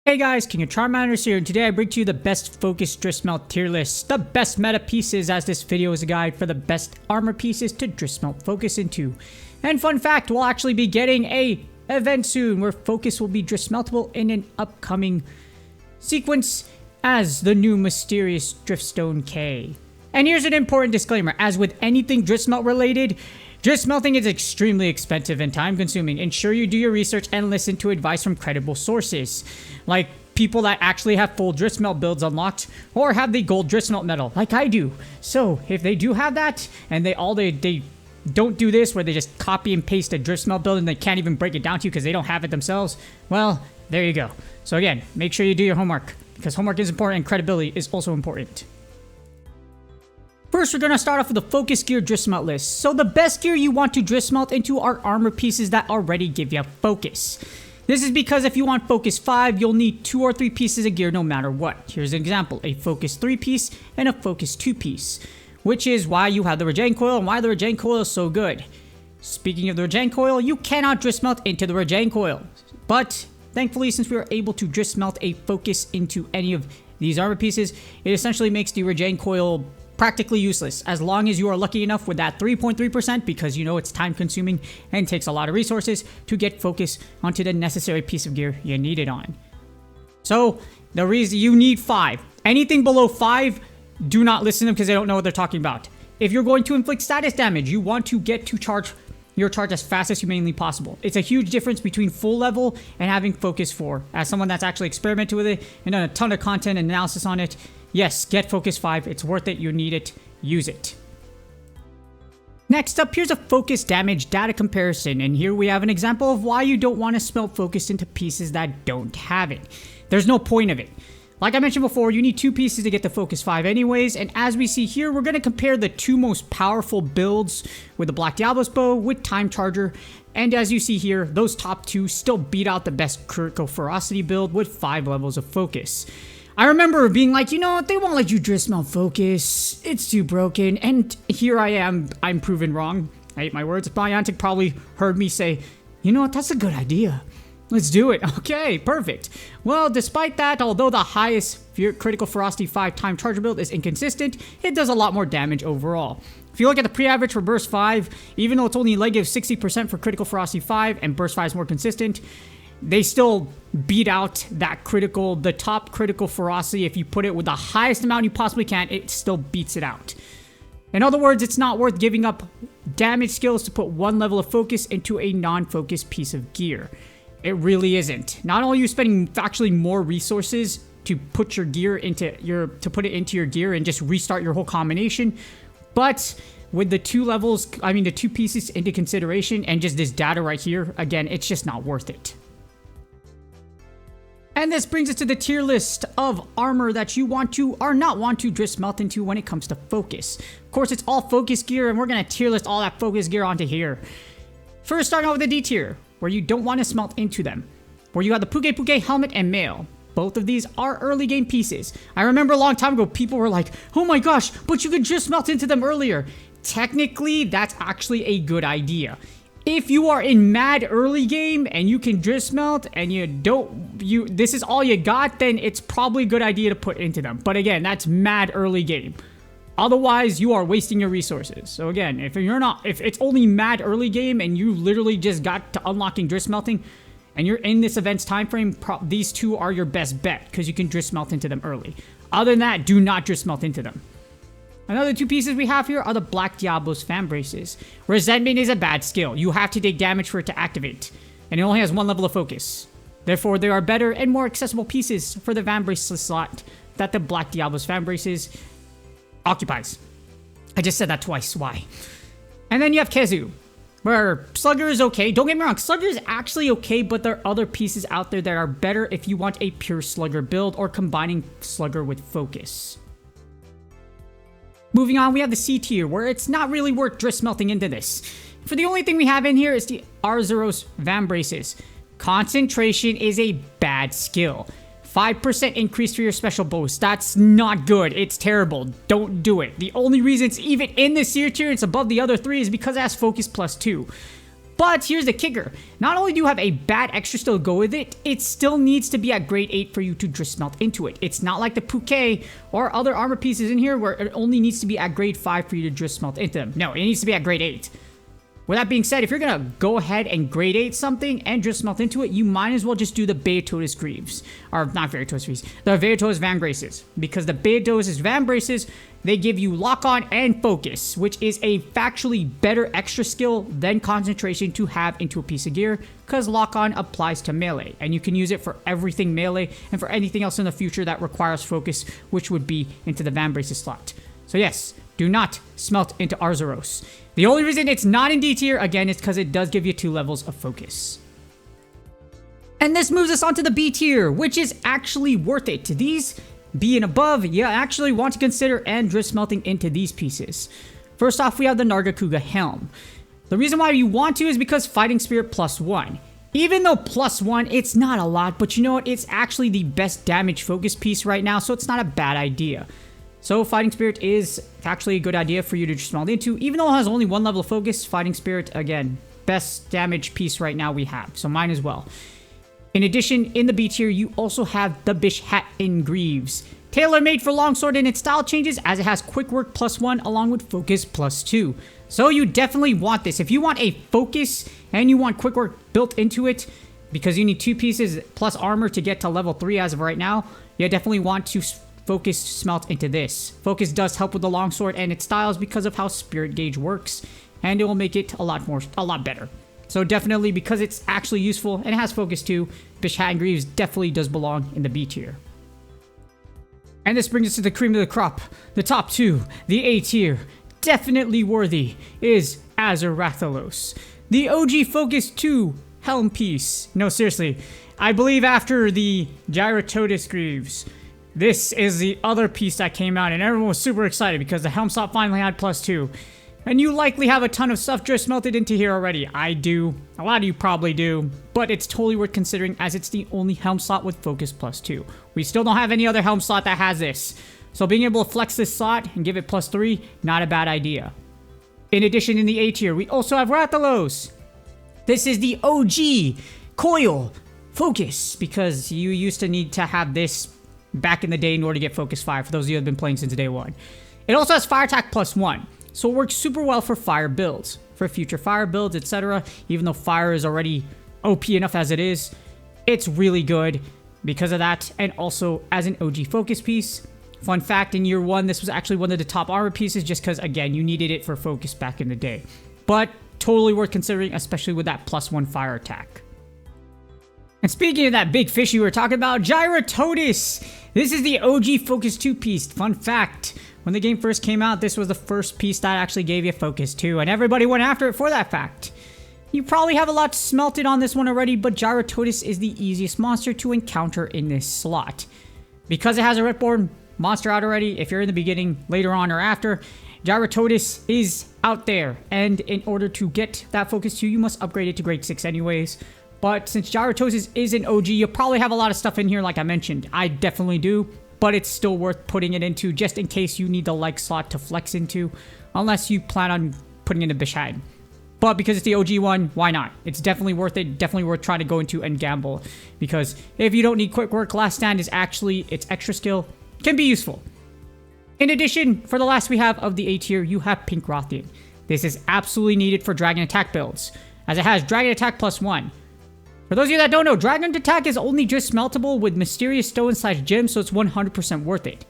Hey guys, King of Charmanders here, and today I bring to you the best focus Driftsmelt tier list, the best meta pieces, as this video is a guide for the best armor pieces to Driftsmelt focus into. And fun fact, we'll actually be getting a event soon where focus will be Driftsmeltable in an upcoming sequence as the new mysterious Driftstone K. And here's an important disclaimer: as with anything Driftsmelt related, Driftsmelting is extremely expensive and time consuming. Ensure you do your research and listen to advice from credible sources, like people that actually have full Driftsmelt builds unlocked or have the gold Driftsmelt medal like I do. So if they do have that and they don't do this where they just copy and paste a Driftsmelt build and they can't even break it down to you because they don't have it themselves, well, there you go. So again, make sure you do your homework, because homework is important and credibility is also important. First, we're going to start off with the focus gear Driftsmelt list. So the best gear you want to Driftsmelt into are armor pieces that already give you focus. This is because if you want focus 5, you'll need 2 or 3 pieces of gear no matter what. Here's an example: a focus 3 piece and a focus 2 piece, which is why you have the regen coil and why the regen coil is so good. Speaking of the regen coil, you cannot Driftsmelt into the regen coil, but thankfully, since we are able to Driftsmelt a focus into any of these armor pieces, it essentially makes the regen coil practically useless, as long as you are lucky enough with that 3.3%, because you know it's time consuming and takes a lot of resources to get focus onto the necessary piece of gear you need it on. So the reason you need 5. Anything below 5, do not listen to them because they don't know what they're talking about. If you're going to inflict status damage, you want to get to your charge as fast as humanly possible. It's a huge difference between full level and having focus 4. As someone that's actually experimented with it and done a ton of content and analysis on it, yes, get focus 5. It's worth it. You need it. Use it. Next up, here's a focus damage data comparison, and here we have an example of why you don't want to smelt focus into pieces that don't have it. There's no point of it. Like I mentioned before, you need 2 pieces to get the focus 5 anyways, and as we see here, we're going to compare the 2 most powerful builds with the Black Diablo's bow with Time Charger, and as you see here, those top 2 still beat out the best critical ferocity build with 5 levels of focus. I remember being like, you know what, they won't let you Driftsmelt focus, it's too broken, and here I am, I'm proven wrong. I ate my words. Niantic probably heard me say, you know what, that's a good idea. Let's do it. Okay, perfect. Well, despite that, although the highest critical ferocity 5 time charger build is inconsistent, it does a lot more damage overall. If you look at the pre-average for burst 5, even though it's only negative 60% for critical ferocity 5 and burst 5 is more consistent, they still beat out the top critical ferocity. If you put it with the highest amount you possibly can, it still beats it out. In other words, it's not worth giving up damage skills to put 1 level of focus into a non-focus piece of gear. It really isn't. Not only are you spending actually more resources to put your gear into your gear and just restart your whole combination, but with the 2 pieces into consideration and just this data right here, again, it's just not worth it. And this brings us to the tier list of armor that you want to or not want to Driftsmelt into when it comes to focus. Of course, it's all focus gear, and we're going to tier list all that focus gear onto here. First, starting out with the D tier, where you don't want to smelt into them, where you have the Puke helmet and mail. Both of these are early game pieces. I remember a long time ago, people were like, oh my gosh, but you could just smelt into them earlier. Technically, that's actually a good idea. If you are in mad early game and you can Driftsmelt and this is all you got, then it's probably a good idea to put into them. But again, that's mad early game. Otherwise, you are wasting your resources. So again, if it's only mad early game and you literally just got to unlocking Driftsmelting and you're in this event's time frame, these 2 are your best bet because you can Driftsmelt into them early. Other than that, do not Driftsmelt into them. Another 2 pieces we have here are the Black Diablo's fan braces. Resentment is a bad skill. You have to take damage for it to activate, and it only has 1 level of focus. Therefore, there are better and more accessible pieces for the fan bracelet slot that the Black Diablo's fan braces occupies. I just said that twice. Why? And then you have Kezu, where Slugger is okay. Don't get me wrong, Slugger is actually okay, but there are other pieces out there that are better if you want a pure Slugger build or combining Slugger with focus. Moving on, we have the C tier, where it's not really worth Driftsmelting into this. For the only thing we have in here is the Arzuros Van Braces. Concentration is a bad skill. 5% increase for your special boost. That's not good. It's terrible. Don't do it. The only reason it's even in the C tier, it's above the other 3, is because it has focus +2. But here's the kicker. Not only do you have a bad extra skill to go with it, it still needs to be at grade 8 for you to Driftsmelt into it. It's not like the Puke or other armor pieces in here where it only needs to be at grade 5 for you to Driftsmelt into them. No, it needs to be at grade 8. With that being said, if you're going to go ahead and grade 8 something and Driftsmelt into it, you might as well just do the Beatotus Greaves. Or not Beatotus Greaves, the Beatotus Vambraces. Because the Beatotus Vambraces, they give you lock on and focus, which is a factually better extra skill than concentration to have into a piece of gear, because lock on applies to melee, and you can use it for everything melee and for anything else in the future that requires focus, which would be into the Vambraces slot. So yes, do not smelt into Arzuros. The only reason it's not in D tier, again, is because it does give you 2 levels of focus. And this moves us on to the B tier, which is actually worth it. These B and above, you actually want to consider and Driftsmelting into these pieces. First off, we have the Nargacuga Helm. The reason why you want to is because Fighting Spirit +1. Even though +1, it's not a lot, but you know what? It's actually the best damage focus piece right now, so it's not a bad idea. So Fighting Spirit is actually a good idea for you to Driftsmelt into. Even though it has only 1 level of focus, Fighting Spirit, again, best damage piece right now we have, so mine as well. In addition, in the B tier, you also have the Bishaten Greaves. Tailor-made for longsword in its style changes, as it has quick work +1 along with focus +2. So you definitely want this. If you want a focus and you want quick work built into it, because you need 2 pieces plus armor to get to level 3 as of right now, you definitely want to focus smelt into this. Focus does help with the longsword and its styles because of how spirit gauge works, and it will make it a lot better. So definitely, because it's actually useful and it has focus too, Bishaten Greaves definitely does belong in the B tier. And this brings us to the cream of the crop, the top 2, the A tier. Definitely worthy is Azarathalos, the OG Focus 2 helm piece. No, seriously, I believe after the Gyrototus Greaves, this is the other piece that came out, and everyone was super excited because the helm slot finally had +2. And you likely have a ton of stuff just melted into here already. I do. A lot of you probably do. But it's totally worth considering, as it's the only helm slot with focus +2. We still don't have any other helm slot that has this. So being able to flex this slot and give it +3, not a bad idea. In addition, in the A tier, we also have Rathalos. This is the OG coil focus, because you used to need to have this back in the day in order to get focus 5, for those of you who have been playing since day 1. It also has fire attack +1. So it works super well for fire builds, for future fire builds, etc. Even though fire is already OP enough as it is, it's really good because of that, and also as an OG focus piece. Fun fact, in year 1, this was actually one of the top armor pieces just because, again, you needed it for focus back in the day. But totally worth considering, especially with that +1 fire attack. And speaking of that big fish you were talking about, Gyrototus! This is the OG Focus 2 piece. Fun fact, when the game first came out, this was the first piece that actually gave you Focus 2, and everybody went after it for that fact. You probably have a lot smelted on this one already, but Gyrototus is the easiest monster to encounter in this slot. Because it has a Ripborn monster out already, if you're in the beginning, later on, or after, Gyrototus is out there, and in order to get that Focus 2, you must upgrade it to grade 6 anyways. But since Gyrototus is an OG, you'll probably have a lot of stuff in here like I mentioned. I definitely do, but it's still worth putting it into just in case you need the like slot to flex into, unless you plan on putting in a Bishaten. But because it's the OG one, why not? It's definitely worth it, definitely worth trying to go into and gamble, because if you don't need quick work, Last Stand is actually, its extra skill can be useful. In addition, for the last we have of the A tier, you have Pink Rothian. This is absolutely needed for Dragon Attack builds, as it has Dragon Attack +1. For those of you that don't know, Dragon Attack is only just smeltable with Mysterious Stone/Gems, so it's 100% worth it.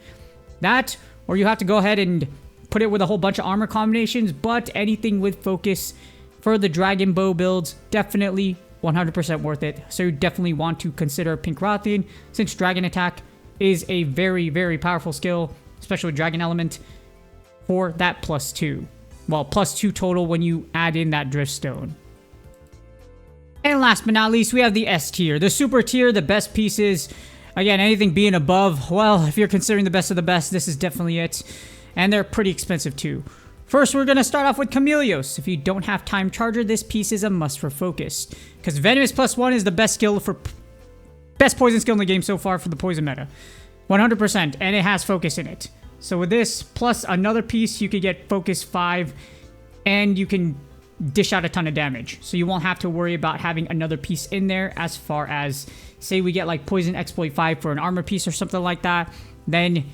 That, or you have to go ahead and put it with a whole bunch of armor combinations, but anything with focus for the Dragon Bow builds, definitely 100% worth it. So you definitely want to consider Pink Rothian, since Dragon Attack is a very, very powerful skill, especially with Dragon Element, for that +2. Well, +2 total when you add in that Driftstone. And last but not least, we have the S tier, the super tier, the best pieces. Again, anything being above, well, if you're considering the best of the best, this is definitely it. And they're pretty expensive too. First, we're going to start off with Chameleos. If you don't have Time Charger, this piece is a must for focus, because Venomous +1 is the best skill for best poison skill in the game so far for the poison meta. 100%, and it has focus in it. So with this, plus another piece, you could get focus 5, and you can dish out a ton of damage. So you won't have to worry about having another piece in there. As far as, say we get like Poison Exploit 5 for an armor piece or something like that, then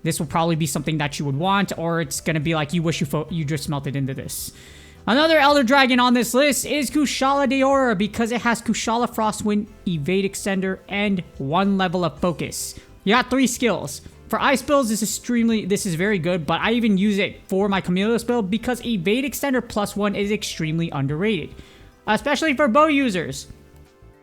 this will probably be something that you would want, or it's going to be like you wish you just melted into this. Another Elder Dragon on this list is Kushala Daora, because it has Kushala Frostwind, Evade Extender, and 1 level of Focus. You got 3 skills. For ice builds, this is very good, but I even use it for my Chameleos build because Evade Extender +1 is extremely underrated, especially for bow users.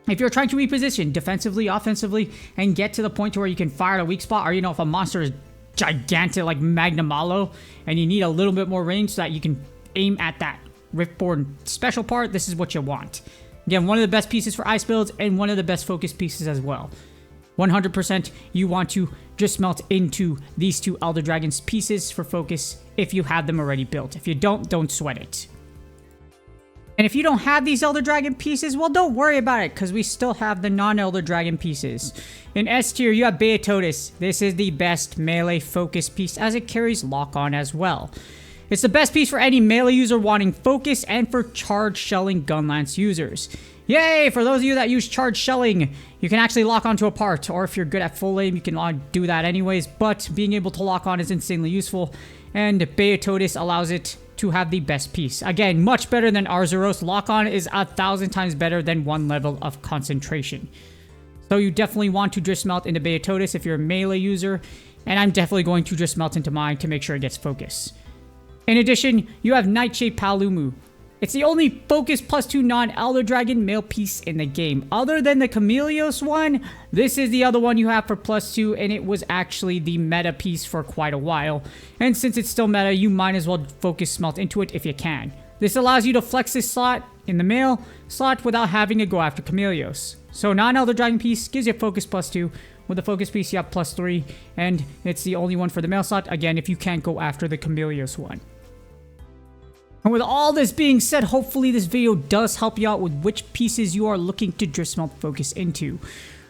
If you're trying to reposition defensively, offensively, and get to the point to where you can fire at a weak spot, or if a monster is gigantic like Magna Malo and you need a little bit more range so that you can aim at that Riftborn special part, this is what you want. Again, one of the best pieces for ice builds and one of the best focus pieces as well. 100% you want to Driftsmelt into these 2 Elder Dragons pieces for focus if you have them already built. If you don't sweat it. And if you don't have these Elder Dragon pieces, well, don't worry about it, because we still have the non-Elder Dragon pieces. In S tier, you have Beatotis. This is the best melee focus piece, as it carries lock-on as well. It's the best piece for any melee user wanting focus, and for charge shelling gunlance users. Yay! For those of you that use charge shelling, you can actually lock onto a part, or if you're good at full aim, you can do that anyways, but being able to lock on is insanely useful, and Beatotis allows it to have the best piece. Again, much better than Arzuros. Lock-on is 1,000 times better than 1 level of concentration. So you definitely want to Driftsmelt into Beatotis if you're a melee user, and I'm definitely going to Driftsmelt into mine to make sure it gets focus. In addition, you have Nightshade Palumu. It's the only focus +2 non-Elder Dragon male piece in the game. Other than the Chameleos one, this is the other one you have for +2, and it was actually the meta piece for quite a while. And since it's still meta, you might as well focus smelt into it if you can. This allows you to flex this slot in the male slot without having to go after Chameleos. So non-Elder Dragon piece gives you focus +2. With the focus piece, you have +3, and it's the only one for the male slot, again, if you can't go after the Chameleos one. And with all this being said, hopefully this video does help you out with which pieces you are looking to Driftsmelt focus into.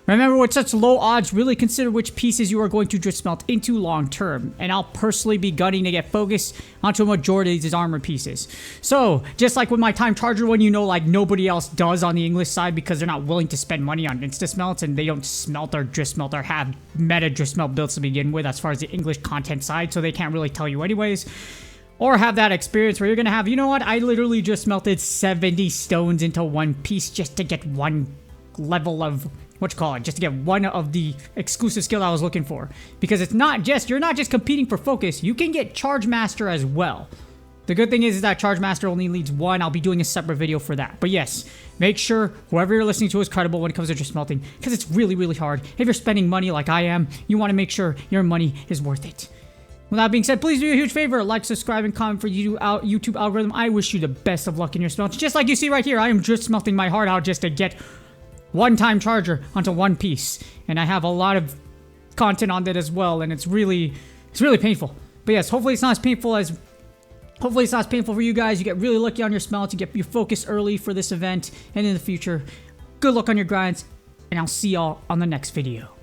Remember, with such low odds, really consider which pieces you are going to Driftsmelt into long term. And I'll personally be gunning to get focus onto a majority of these armor pieces. So, just like with my Time Charger one, like nobody else does on the English side because they're not willing to spend money on insta-smelts and they don't smelt or Driftsmelt or have meta Driftsmelt builds to begin with as far as the English content side, so they can't really tell you anyways. Or have that experience where you're going to have, I literally just melted 70 stones into one piece just to get one level of, just to get one of the exclusive skill I was looking for. Because it's not just, you're not just competing for focus, you can get Charge Master as well. The good thing is that Charge Master only needs 1. I'll be doing a separate video for that. But yes, make sure whoever you're listening to is credible when it comes to just smelting, because it's really, really hard. If you're spending money like I am, you want to make sure your money is worth it. With that being said, please do me a huge favor, like, subscribe, and comment for YouTube algorithm. I wish you the best of luck in your smelts. Just like you see right here, I am just smelting my heart out just to get one Time Charger onto one piece. And I have a lot of content on that as well, and it's really painful. But yes, hopefully it's not as painful for you guys. You get really lucky on your smelts, you get your focus early for this event and in the future. Good luck on your grinds, and I'll see y'all on the next video.